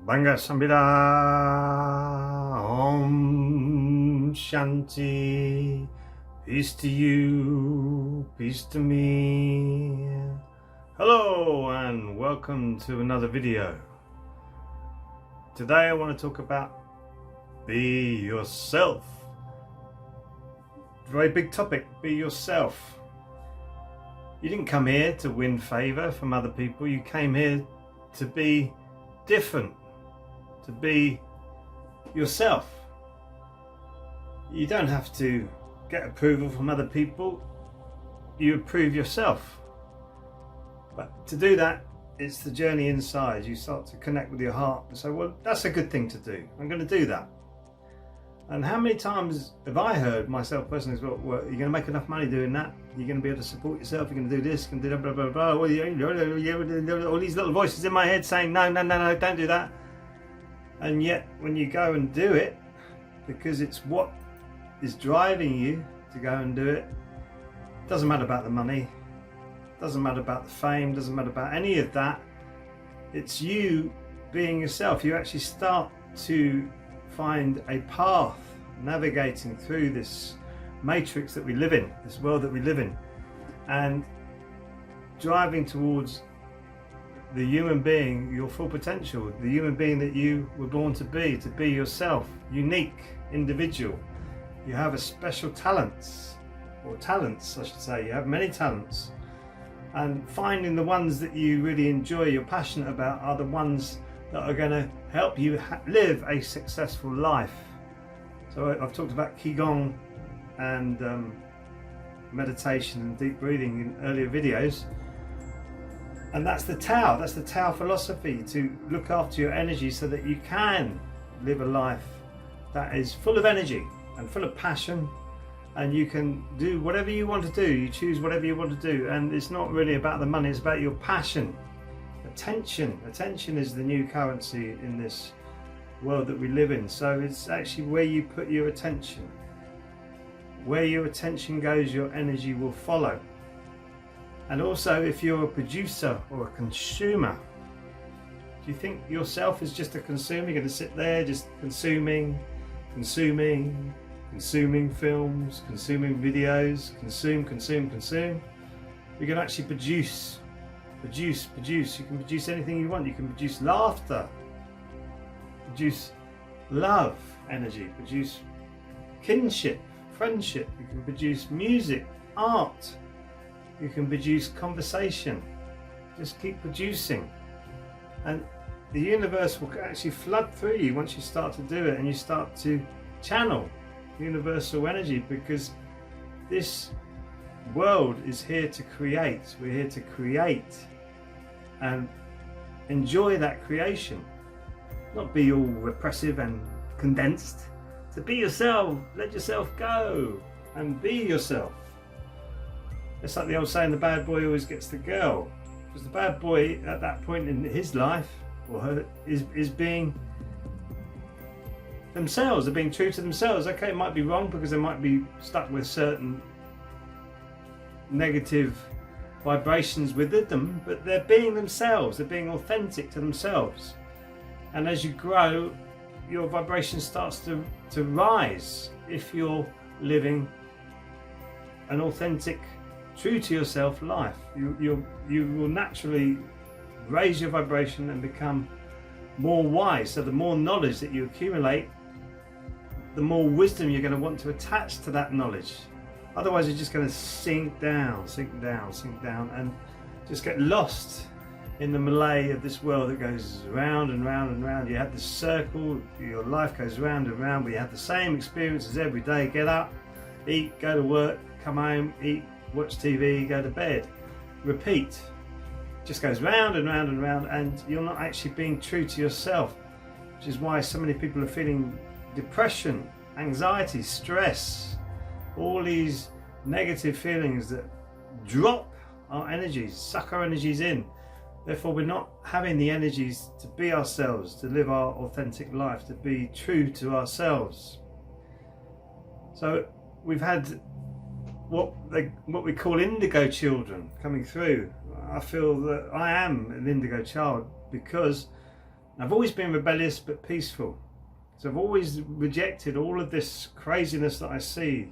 반갑습니다. Om Shanti. Peace to you, peace to me. Hello and welcome to another video. Today I want to talk about be yourself. Very big topic, be yourself. You didn't come here to win favor from other people. You came here to be different, to be yourself. You don't have to get approval from other people. You approve yourself. But to do that, it's the journey inside. You start to connect with your heart and say, well, that's a good thing to do. I'm going to do that. And how many times have I heard myself personally as well, you're going to make enough money doing that? You're going to be able to support yourself, you're going to do this, you're going to do that, blah, blah, blah. All these little voices in my head saying, no, don't do that. And yet, when you go and do it, because it's what is driving you to go and do it, doesn't matter about the money, doesn't matter about the fame, doesn't matter about any of that. It's you being yourself. You actually start to find a path navigating through this matrix that we live in, this world that we live in, and driving towards the human being, your full potential, the human being that you were born to be yourself, unique, individual. You have a special talents, or talents I should say. You have many talents, and finding the ones that you really enjoy, you're passionate about, are the ones that are going to help you live a successful life. So I've talked about Qigong and meditation and deep breathing in earlier videos, and that's the Tao philosophy, to look after your energy so that you can live a life that is full of energy and full of passion, and you can do whatever you want to do. You choose whatever you want to do, and it's not really about the money, it's about your passion. Attention is the new currency in this world that we live in. So it's actually where you put your attention. Where your attention goes, your energy will follow. And also, if you're a producer or a consumer, do you think yourself is just a consumer? You're going to sit there just consuming films, consuming videos, consume. You're going to actually produce. You can produce anything you want. You can produce laughter, produce love, energy, produce kinship, friendship. You can produce music, art. You can produce conversation. Just keep producing, and the universe will actually flood through you once you start to do it, and you start to channel universal energy, because this world is here to create. We're here to create and enjoy that creation, not be all repressive and condensed. To be yourself, let yourself go and be yourself. It's like the old saying, the bad boy always gets the girl, because the bad boy at that point in his life or her is being themselves. They're being true to themselves. Okay, it might be wrong because they might be stuck with certain negative vibrations within them, but they're being themselves. They're being authentic to themselves. And as you grow, your vibration starts to rise if you're living an authentic, true to yourself life. You will naturally raise your vibration and become more wise. So the more knowledge that you accumulate, the more wisdom you're going to want to attach to that knowledge. Otherwise, you're just going to sink down, and just get lost in the melee of this world that goes round and round and round. You have this circle, your life goes round and round, but you have the same experiences every day. Get up, eat, go to work, come home, eat, watch TV, go to bed. Repeat. Just goes round and round and round, and you're not actually being true to yourself, which is why so many people are feeling depression, anxiety, stress, all these negative feelings that drop our energies, suck our energies in. Therefore, we're not having the energies to be ourselves, to live our authentic life, to be true to ourselves. So we've had what we call indigo children coming through. I feel that I am an indigo child because I've always been rebellious but peaceful. So I've always rejected all of this craziness that I see,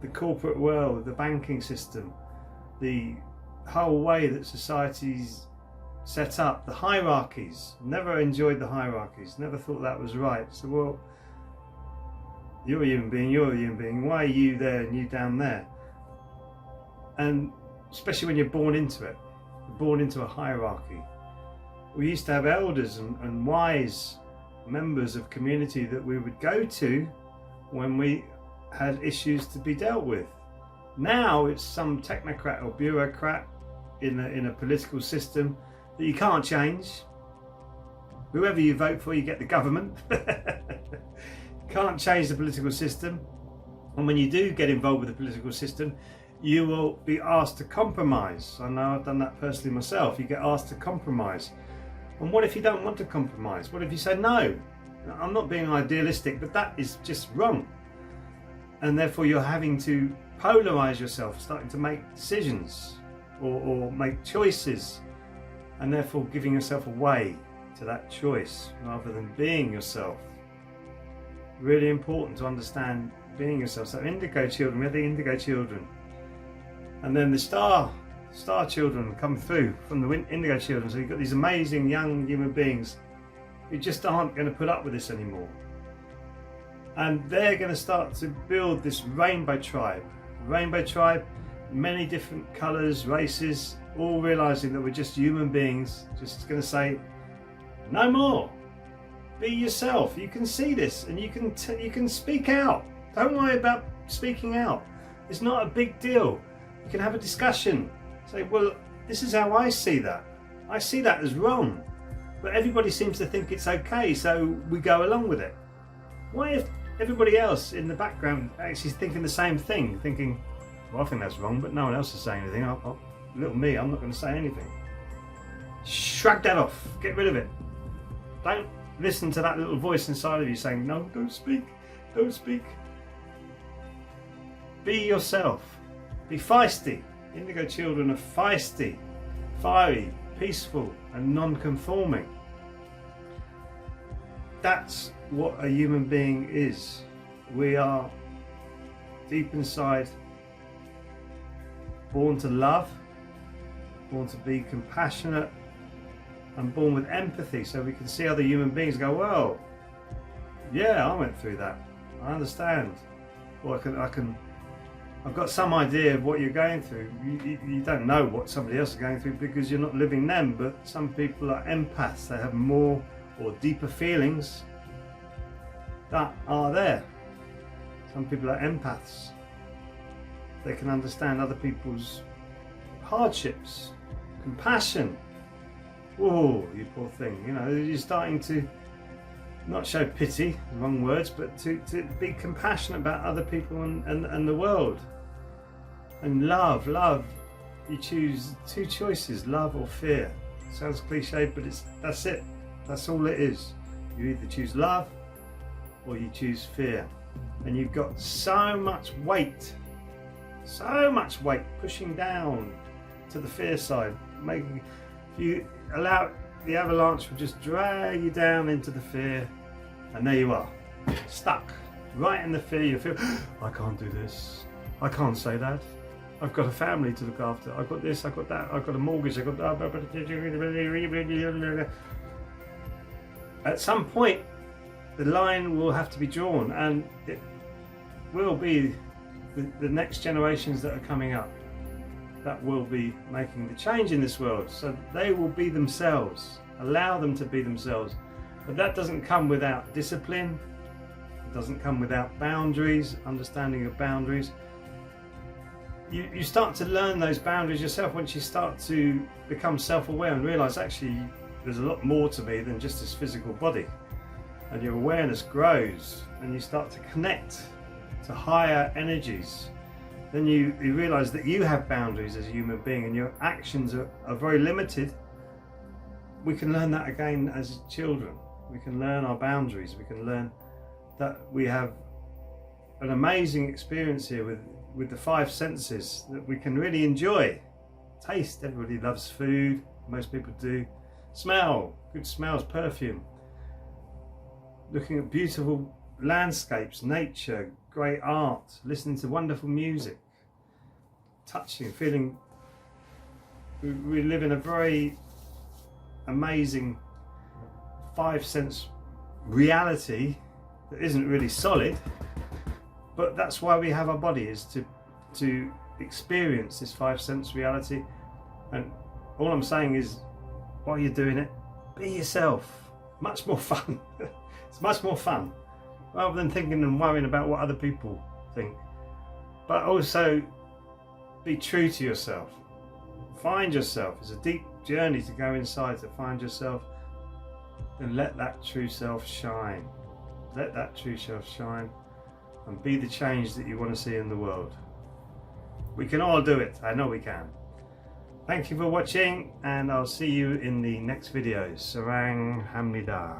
the corporate world, the banking system, the whole way that society's set up, the hierarchies. Never enjoyed the hierarchies, never thought that was right. So, well, you're a human being, why are you there and you down there? And especially when you're born into it, you're born into a hierarchy. We used to have elders and wise members of community that we would go to when we had issues to be dealt with. Now it's some technocrat or bureaucrat in a political system that you can't change. Whoever you vote for, you get the government. Can't change the political system. And when you do get involved with the political system, you will be asked to compromise. I know I've done that personally myself. You get asked to compromise. And what if you don't want to compromise? What if you say, no, I'm not being idealistic, but that is just wrong. And therefore you're having to polarize yourself, starting to make decisions or make choices, and therefore giving yourself away to that choice rather than being yourself. Really important to understand being yourself. So indigo children, we have the indigo children. And then the star children come through from the indigo children. So you've got these amazing young human beings who just aren't going to put up with this anymore. And they're going to start to build this rainbow tribe. Rainbow tribe, many different colours, races, all realising that we're just human beings, just going to say, no more. Be yourself. You can see this and you can speak out. Don't worry about speaking out. It's not a big deal. You can have a discussion. Say, well, this is how I see that. I see that as wrong. But everybody seems to think it's okay, so we go along with it. What if everybody else in the background actually is thinking the same thing, thinking, well, I think that's wrong, but no one else is saying anything. Little me, I'm not going to say anything. Shrug that off. Get rid of it. Don't listen to that little voice inside of you saying, no, don't speak, don't speak. Be yourself. Be feisty. Indigo children are feisty, fiery, peaceful and non-conforming. That's what a human being is. We are deep inside born to love, born to be compassionate, and born with empathy, so we can see other human beings and go, well, yeah, I went through that. I understand. Or I've got some idea of what you're going through. You don't know what somebody else is going through because you're not living them, but some people are empaths. They have more or deeper feelings that are there. Some people are empaths. They can understand other people's hardships, compassion. Oh, you poor thing. You know, you're starting to not show pity, wrong words, but to be compassionate about other people and the world. And love, you choose two choices, love or fear. Sounds cliche, but that's it. That's all it is. You either choose love or you choose fear. And you've got so much weight pushing down to the fear side, making, if you allow the avalanche will just drag you down into the fear, and there you are, stuck right in the fear. You feel, I can't do this, I can't say that, I've got a family to look after, I've got this, I've got that, I've got a mortgage, I've got that. At some point the line will have to be drawn, and it will be the next generations that are coming up that will be making the change in this world. So they will be themselves. Allow them to be themselves. But that doesn't come without discipline. It doesn't come without boundaries, understanding of boundaries. You start to learn those boundaries yourself once you start to become self-aware and realise actually there's a lot more to me than just this physical body. And your awareness grows and you start to connect to higher energies. Then you realise that you have boundaries as a human being and your actions are very limited. We can learn that again as children. We can learn our boundaries. We can learn that we have an amazing experience here with the five senses that we can really enjoy. Taste, everybody loves food, most people do. Smell, good smells, perfume. Looking at beautiful landscapes, nature, great art, listening to wonderful music, touching, feeling. We live in a very amazing 5 sense reality that isn't really solid, but that's why we have our body, is to experience this 5 sense reality. And all I'm saying is, while you're doing it, be yourself. Much more fun. It's much more fun, rather than thinking and worrying about what other people think. But also be true to yourself. Find yourself. It's a deep journey to go inside to find yourself, and let that true self shine. Let that true self shine and be the change that you want to see in the world. We can all do it. I know we can. Thank you for watching, and I'll see you in the next video. Sarang Hamnida.